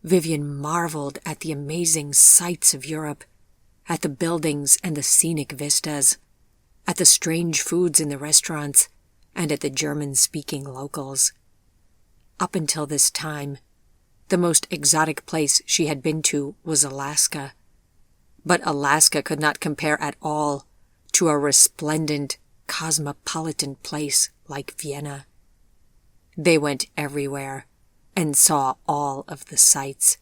Vivian marveled at the amazing sights of Europe, at the buildings and the scenic vistas, at the strange foods in the restaurants, and at the German-speaking locals. Up until this time, the most exotic place she had been to was Alaska. But Alaska could not compare at all to a resplendent, cosmopolitan place like Vienna. They went everywhere and saw all of the sights,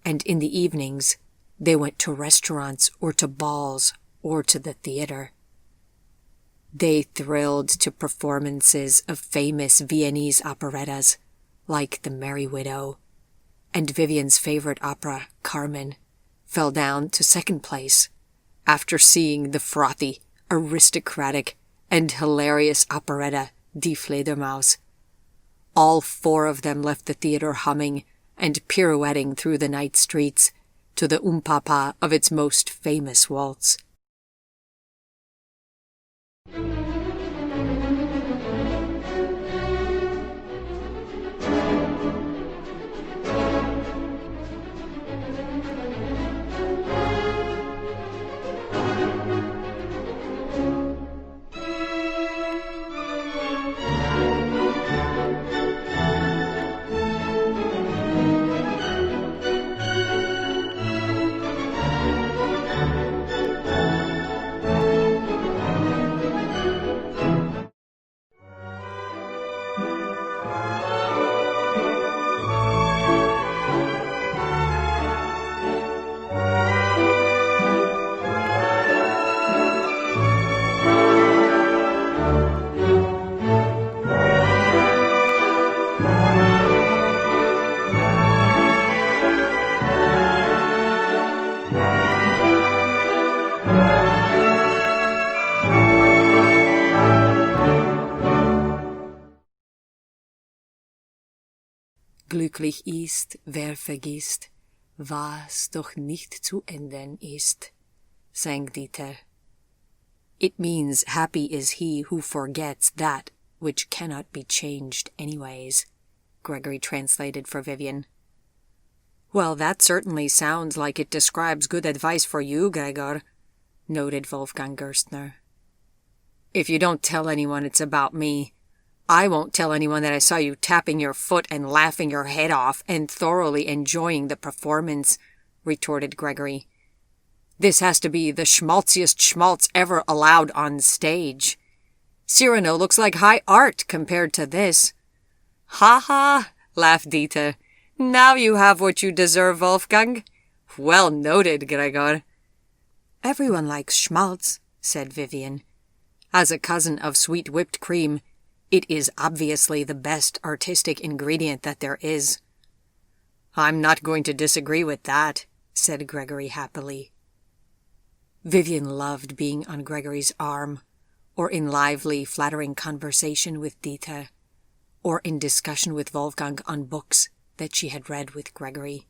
and in the evenings they went to restaurants or to balls or to the theater. They thrilled to performances of famous Viennese operettas like The Merry Widow, and Vivian's favorite opera, Carmen, fell down to second place after seeing the frothy, aristocratic, and hilarious operetta Die Fledermaus. All four of them left the theater humming and pirouetting through the night streets to the Papa of its most famous waltz. Glücklich ist, wer vergisst, was doch nicht zu ändern ist, sang Dieter. It means happy is he who forgets that which cannot be changed anyways, Gregory translated for Vivian. Well, that certainly sounds like it describes good advice for you, Gregor, noted Wolfgang Gerstner. If you don't tell anyone it's about me, I won't tell anyone that I saw you tapping your foot and laughing your head off and thoroughly enjoying the performance, retorted Gregory. This has to be the schmaltziest schmaltz ever allowed on stage. Cyrano looks like high art compared to this. Ha ha, laughed Dieter. Now you have what you deserve, Wolfgang. Well noted, Gregor. Everyone likes schmaltz, said Vivian. As a cousin of sweet whipped cream, it is obviously the best artistic ingredient that there is. I'm not going to disagree with that, said Gregory happily. Vivian loved being on Gregory's arm, or in lively, flattering conversation with Dieter, or in discussion with Wolfgang on books that she had read with Gregory.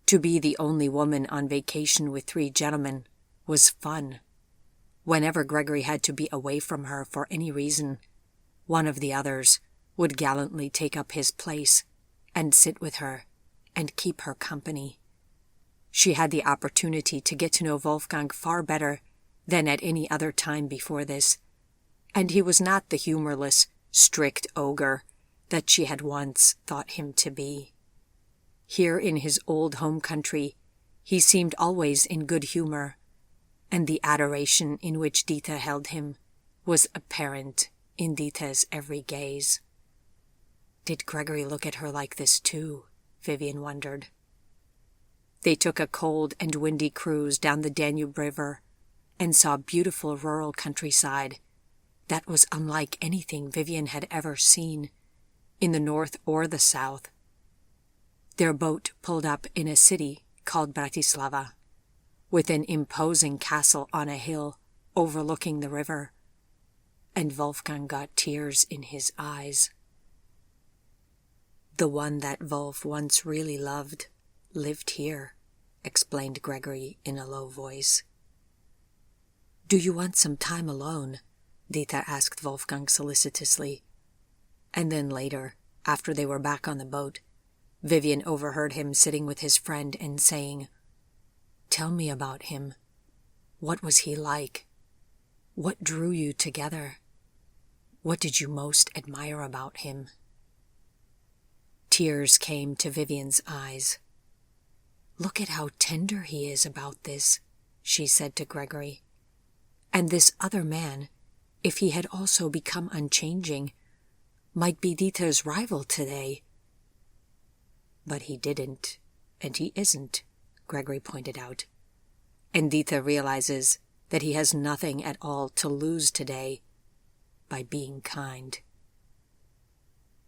To be the only woman on vacation with three gentlemen was fun. Whenever Gregory had to be away from her for any reason, one of the others would gallantly take up his place and sit with her and keep her company. She had the opportunity to get to know Wolfgang far better than at any other time before this, and he was not the humorless, strict ogre that she had once thought him to be. Here in his old home country, he seemed always in good humor, and the adoration in which Dieter held him was apparent in Dieter's every gaze. Did Gregory look at her like this too? Vivian wondered. They took a cold and windy cruise down the Danube River and saw beautiful rural countryside that was unlike anything Vivian had ever seen, in the north or the south. Their boat pulled up in a city called Bratislava, with an imposing castle on a hill overlooking the river, and Wolfgang got tears in his eyes. The one that Wolf once really loved lived here, explained Gregory in a low voice. Do you want some time alone? Dieter asked Wolfgang solicitously. And then later, after they were back on the boat, Vivian overheard him sitting with his friend and saying, "Tell me about him. What was he like? What drew you together? What did you most admire about him?" Tears came to Vivian's eyes. "Look at how tender he is about this," she said to Gregory. "And this other man, if he had also become unchanging, might be Dieter's rival today." "But he didn't, and he isn't," Gregory pointed out. "And Dieter realizes that he has nothing at all to lose today by being kind."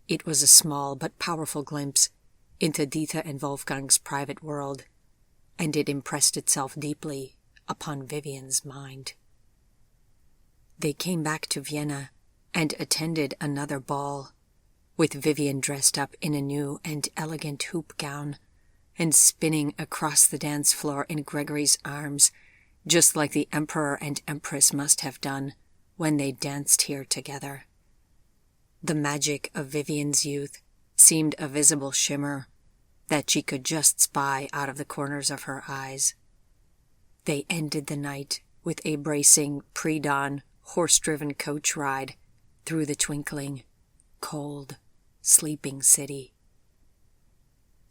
It was a small but powerful glimpse into Dieter and Wolfgang's private world, and it impressed itself deeply upon Vivian's mind. They came back to Vienna and attended another ball, with Vivian dressed up in a new and elegant hoop gown and spinning across the dance floor in Gregory's arms, just like the Emperor and Empress must have done when they danced here together. The magic of Vivian's youth seemed a visible shimmer that she could just spy out of the corners of her eyes. They ended the night with a bracing pre-dawn horse-driven coach ride through the twinkling, cold, sleeping city.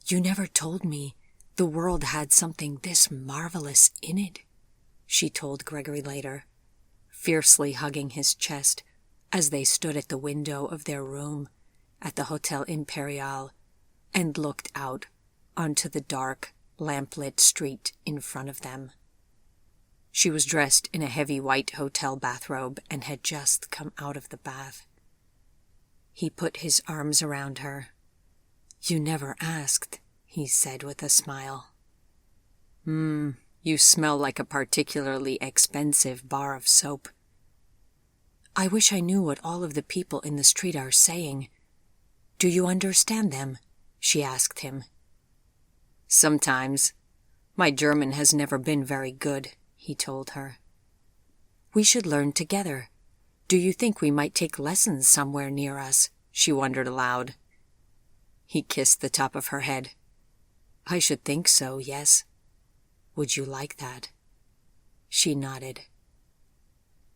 "You never told me the world had something this marvelous in it," she told Gregory later, fiercely hugging his chest as they stood at the window of their room at the Hotel Imperial and looked out onto the dark, lamplit street in front of them. She was dressed in a heavy white hotel bathrobe and had just come out of the bath. He put his arms around her. "You never asked," he said with a smile. You smell like a particularly expensive bar of soap." "I wish I knew what all of the people in the street are saying. Do you understand them?" she asked him. "Sometimes. My German has never been very good," he told her. "We should learn together. Do you think we might take lessons somewhere near us?" she wondered aloud. He kissed the top of her head. "I should think so, yes. Would you like that?" She nodded.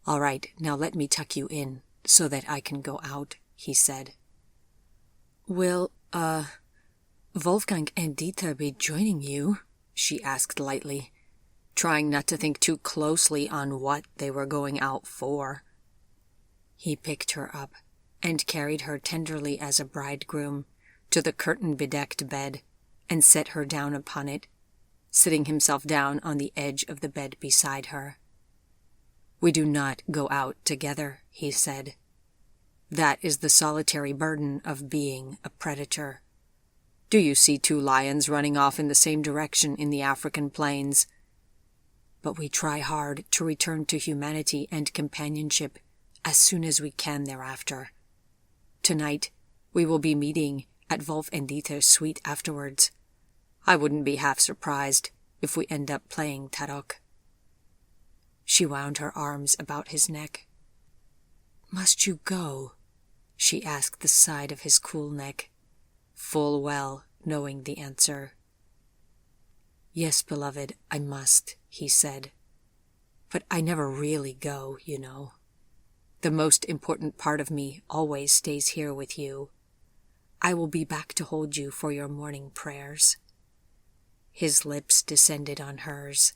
"All right, now let me tuck you in so that I can go out," he said. "Will, Wolfgang and Dieter be joining you?" she asked lightly, trying not to think too closely on what they were going out for. He picked her up and carried her tenderly as a bridegroom to the curtain-bedecked bed and set her down upon it, sitting himself down on the edge of the bed beside her. "We do not go out together," he said. "That is the solitary burden of being a predator. Do you see two lions running off in the same direction in the African plains? But we try hard to return to humanity and companionship as soon as we can thereafter. Tonight, we will be meeting at Wolf and Dieter's suite afterwards. I wouldn't be half surprised if we end up playing tarot." She wound her arms about his neck. "Must you go?" she asked the side of his cool neck, full well knowing the answer. "Yes, beloved, I must," he said. "But I never really go, you know. The most important part of me always stays here with you. I will be back to hold you for your morning prayers." His lips descended on hers,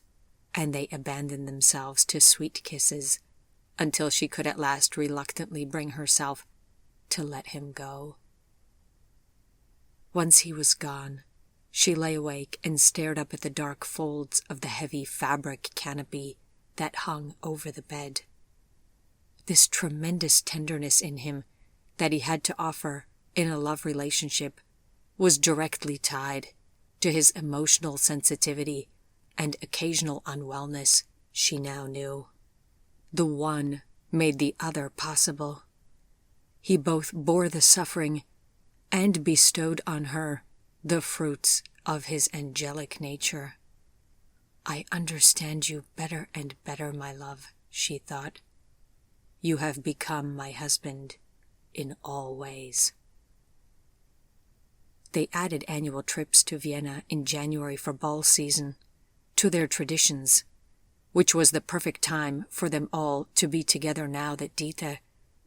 and they abandoned themselves to sweet kisses until she could at last reluctantly bring herself to let him go. Once he was gone, she lay awake and stared up at the dark folds of the heavy fabric canopy that hung over the bed. This tremendous tenderness in him that he had to offer in a love relationship was directly tied to his emotional sensitivity and occasional unwellness, she now knew. The one made the other possible. He both bore the suffering and bestowed on her the fruits of his angelic nature. "I understand you better and better, my love," she thought. "You have become my husband in all ways." They added annual trips to Vienna in January for ball season, to their traditions, which was the perfect time for them all to be together now that Dieter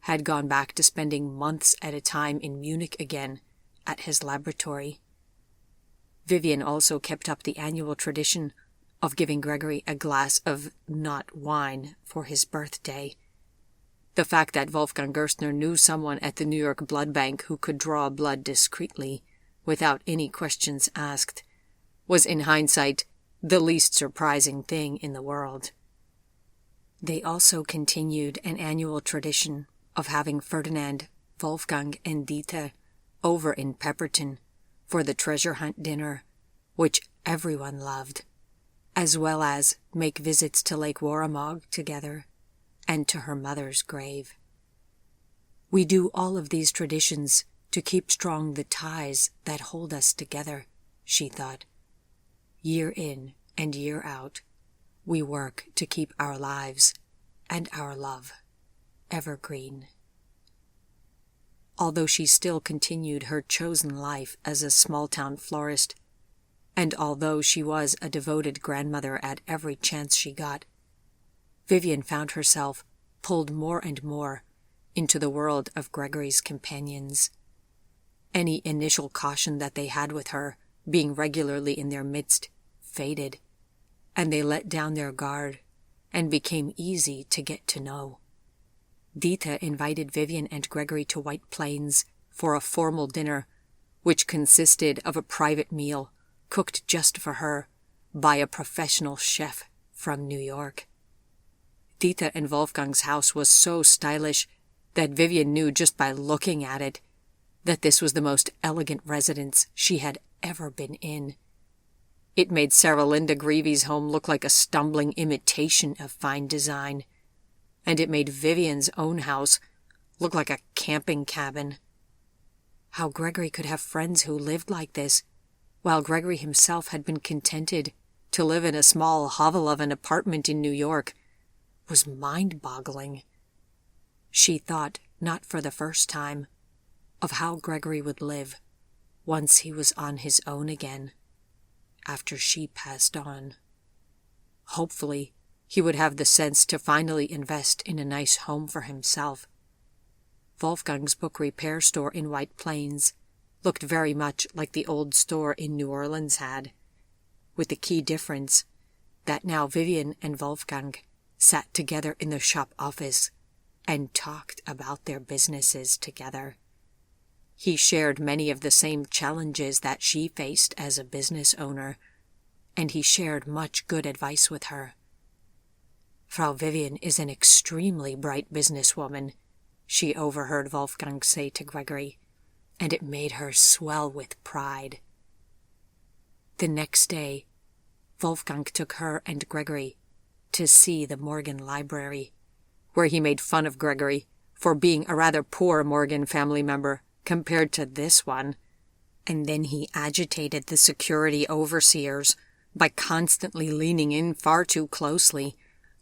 had gone back to spending months at a time in Munich again at his laboratory. Vivian also kept up the annual tradition of giving Gregory a glass of not wine for his birthday. The fact that Wolfgang Gerstner knew someone at the New York Blood Bank who could draw blood discreetly, without any questions asked, was in hindsight the least surprising thing in the world. They also continued an annual tradition of having Ferdinand, Wolfgang, and Dieter over in Pepperton for the treasure hunt dinner, which everyone loved, as well as make visits to Lake Warramog together and to her mother's grave. We do all of these traditions to keep strong the ties that hold us together, she thought. Year in and year out, we work to keep our lives and our love evergreen. Although she still continued her chosen life as a small-town florist, and although she was a devoted grandmother at every chance she got, Vivian found herself pulled more and more into the world of Gregory's companions. Any initial caution that they had with her, being regularly in their midst, faded, and they let down their guard and became easy to get to know. Dieter invited Vivian and Gregory to White Plains for a formal dinner, which consisted of a private meal cooked just for her by a professional chef from New York. Dieter and Wolfgang's house was so stylish that Vivian knew just by looking at it that this was the most elegant residence she had ever been in. It made Sarah Linda Greavy's home look like a stumbling imitation of fine design, and it made Vivian's own house look like a camping cabin. How Gregory could have friends who lived like this, while Gregory himself had been contented to live in a small hovel of an apartment in New York, was mind-boggling. She thought, not for the first time, of how Gregory would live once he was on his own again, after she passed on. Hopefully, he would have the sense to finally invest in a nice home for himself. Wolfgang's book repair store in White Plains looked very much like the old store in New Orleans had, with the key difference that now Vivian and Wolfgang sat together in the shop office and talked about their businesses together. He shared many of the same challenges that she faced as a business owner, and he shared much good advice with her. Frau Vivian is an extremely bright businesswoman, she overheard Wolfgang say to Gregory, and it made her swell with pride. The next day, Wolfgang took her and Gregory to see the Morgan Library, where he made fun of Gregory for being a rather poor Morgan family member compared to this one, and then he agitated the security overseers by constantly leaning in far too closely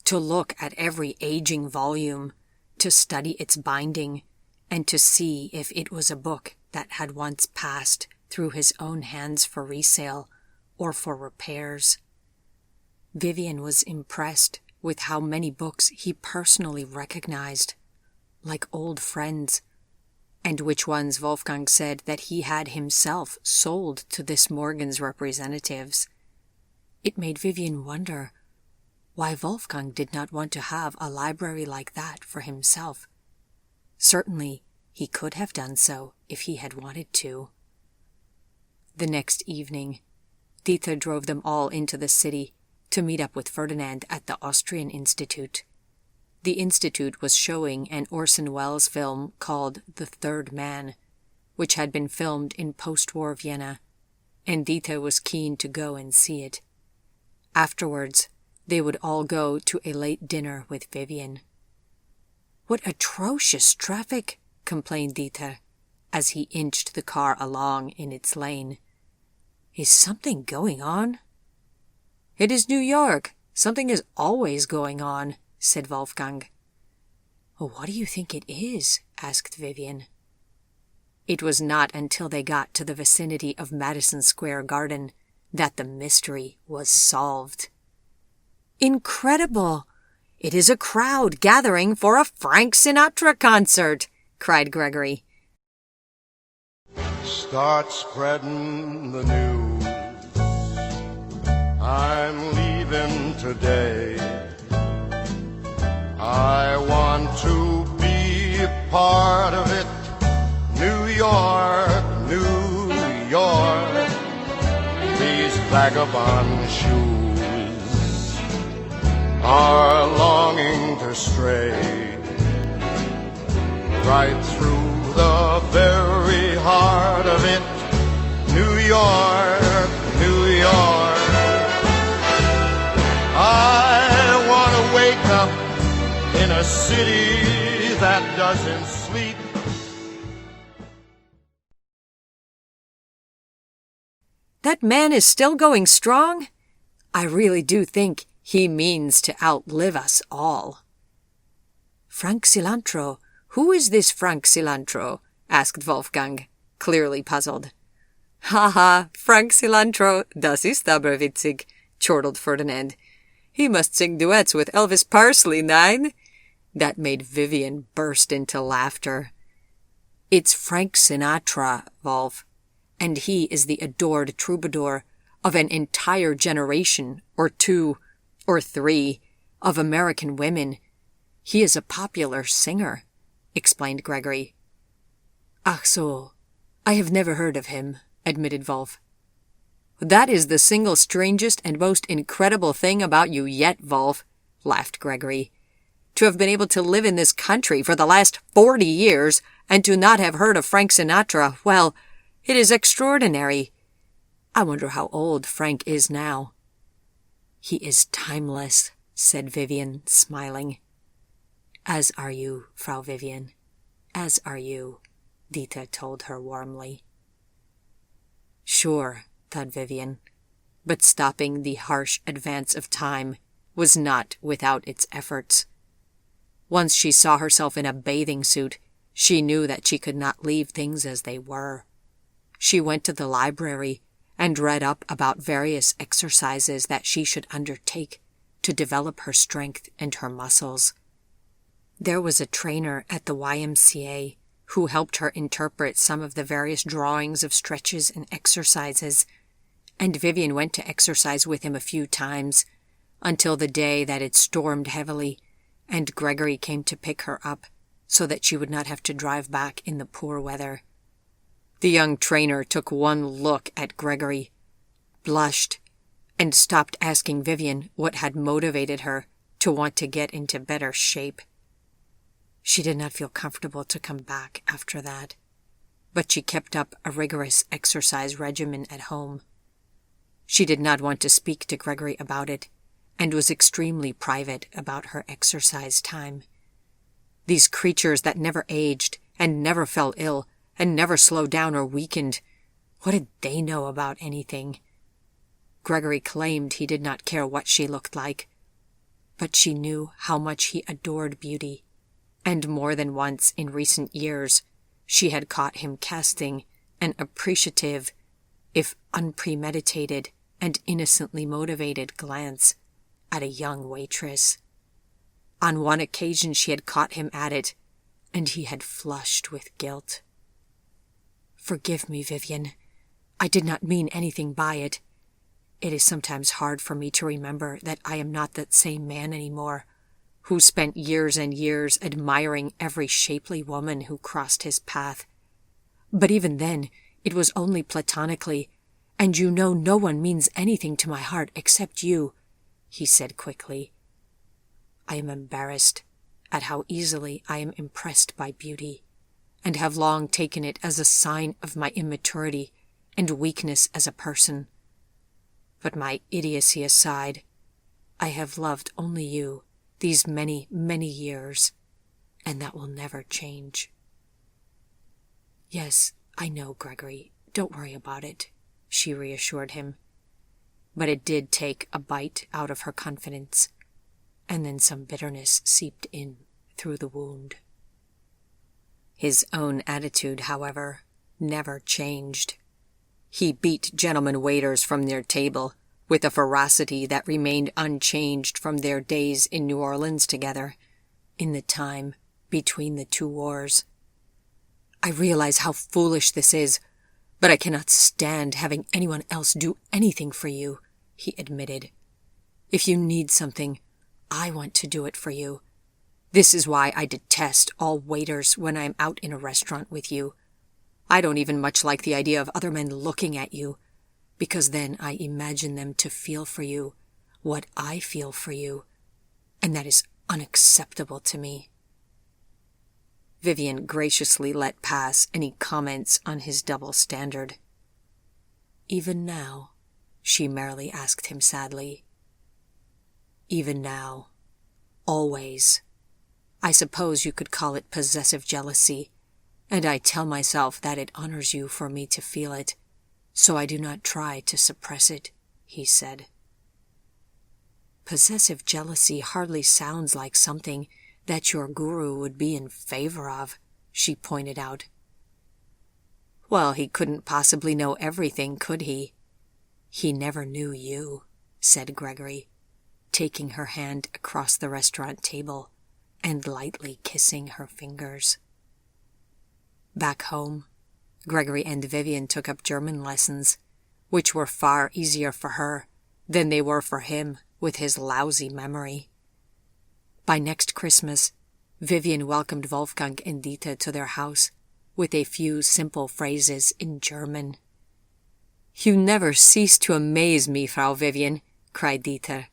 to look at every aging volume, to study its binding, and to see if it was a book that had once passed through his own hands for resale or for repairs. Vivian was impressed with how many books he personally recognized, like old friends, and which ones Wolfgang said that he had himself sold to this Morgan's representatives. It made Vivian wonder why Wolfgang did not want to have a library like that for himself. Certainly, he could have done so if he had wanted to. The next evening, Dieter drove them all into the city to meet up with Ferdinand at the Austrian Institute. The Institute was showing an Orson Welles film called The Third Man, which had been filmed in post-war Vienna, and Dieter was keen to go and see it. Afterwards, they would all go to a late dinner with Vivian. "What atrocious traffic," complained Dieter, as he inched the car along in its lane. "Is something going on?" "It is New York. Something is always going on," said Wolfgang. "What do you think it is?" asked Vivian. It was not until they got to the vicinity of Madison Square Garden that the mystery was solved. "Incredible! It is a crowd gathering for a Frank Sinatra concert!" cried Gregory. Start spreading the news. I'm leaving today. I want to be a part of it. New York, New York. These vagabond shoes are longing to stray right through the very heart of it. New York, New York. I want to wake up in a city that doesn't sleep. That man is still going strong? I really do think he means to outlive us all. Frank Cilantro? Who is this Frank Cilantro? Asked Wolfgang, clearly puzzled. Ha, Frank Cilantro, das ist aber witzig, chortled Ferdinand. He must sing duets with Elvis Parsley, nein? That made Vivian burst into laughter. It's Frank Sinatra, Wolf, and he is the adored troubadour of an entire generation, or two, or three, of American women. He is a popular singer, explained Gregory. Ach so, I have never heard of him, admitted Wolf. That is the single strangest and most incredible thing about you yet, Wolf, laughed Gregory. To have been able to live in this country for the last 40 years and to not have heard of Frank Sinatra, well, it is extraordinary. I wonder how old Frank is now. He is timeless, said Vivian, smiling. As are you, Frau Vivian. As are you, Dita told her warmly. Sure, thought Vivian, but stopping the harsh advance of time was not without its efforts. Once she saw herself in a bathing suit, she knew that she could not leave things as they were. She went to the library and read up about various exercises that she should undertake to develop her strength and her muscles. There was a trainer at the YMCA who helped her interpret some of the various drawings of stretches and exercises, and Vivian went to exercise with him a few times, until the day that it stormed heavily, and Gregory came to pick her up so that she would not have to drive back in the poor weather. The young trainer took one look at Gregory, blushed, and stopped asking Vivian what had motivated her to want to get into better shape. She did not feel comfortable to come back after that, but she kept up a rigorous exercise regimen at home. She did not want to speak to Gregory about it, and was extremely private about her exercise time. These creatures that never aged and never fell ill and never slowed down or weakened, what did they know about anything? Gregory claimed he did not care what she looked like, but she knew how much he adored beauty, and more than once in recent years she had caught him casting an appreciative, if unpremeditated and innocently motivated glance at a young waitress. On one occasion she had caught him at it, and he had flushed with guilt. Forgive me, Vivian. I did not mean anything by it. It is sometimes hard for me to remember that I am not that same man anymore, who spent years and years admiring every shapely woman who crossed his path. But even then, it was only platonically, and you know no one means anything to my heart except you, he said quickly. I am embarrassed at how easily I am impressed by beauty, and have long taken it as a sign of my immaturity and weakness as a person. But my idiocy aside, I have loved only you these many, many years, and that will never change. Yes, I know, Gregory. Don't worry about it, she reassured him. But it did take a bite out of her confidence, and then some bitterness seeped in through the wound. His own attitude, however, never changed. He beat gentlemen waiters from their table with a ferocity that remained unchanged from their days in New Orleans together, in the time between the two wars. I realize how foolish this is, but I cannot stand having anyone else do anything for you, he admitted. If you need something, I want to do it for you. This is why I detest all waiters when I'm out in a restaurant with you. I don't even much like the idea of other men looking at you, because then I imagine them to feel for you what I feel for you, and that is unacceptable to me. Vivian graciously let pass any comments on his double standard. Even now? She merely asked him sadly. Even now. Always. I suppose you could call it possessive jealousy, and I tell myself that it honors you for me to feel it, so I do not try to suppress it, he said. Possessive jealousy hardly sounds like something that your guru would be in favor of, she pointed out. Well, he couldn't possibly know everything, could he? He never knew you, said Gregory, taking her hand across the restaurant table and lightly kissing her fingers. Back home, Gregory and Vivian took up German lessons, which were far easier for her than they were for him with his lousy memory. By next Christmas, Vivian welcomed Wolfgang and Dieter to their house with a few simple phrases in German. "You never cease to amaze me, Frau Vivian," cried Dieter.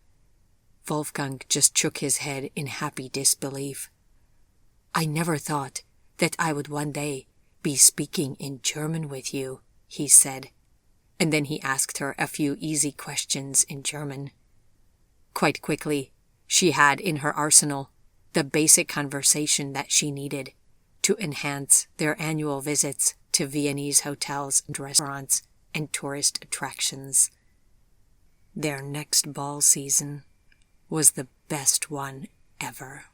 Wolfgang just shook his head in happy disbelief. "I never thought that I would one day be speaking in German with you," he said, and then he asked her a few easy questions in German. Quite quickly, she had in her arsenal the basic conversation that she needed to enhance their annual visits to Viennese hotels and restaurants and tourist attractions. Their next ball season was the best one ever.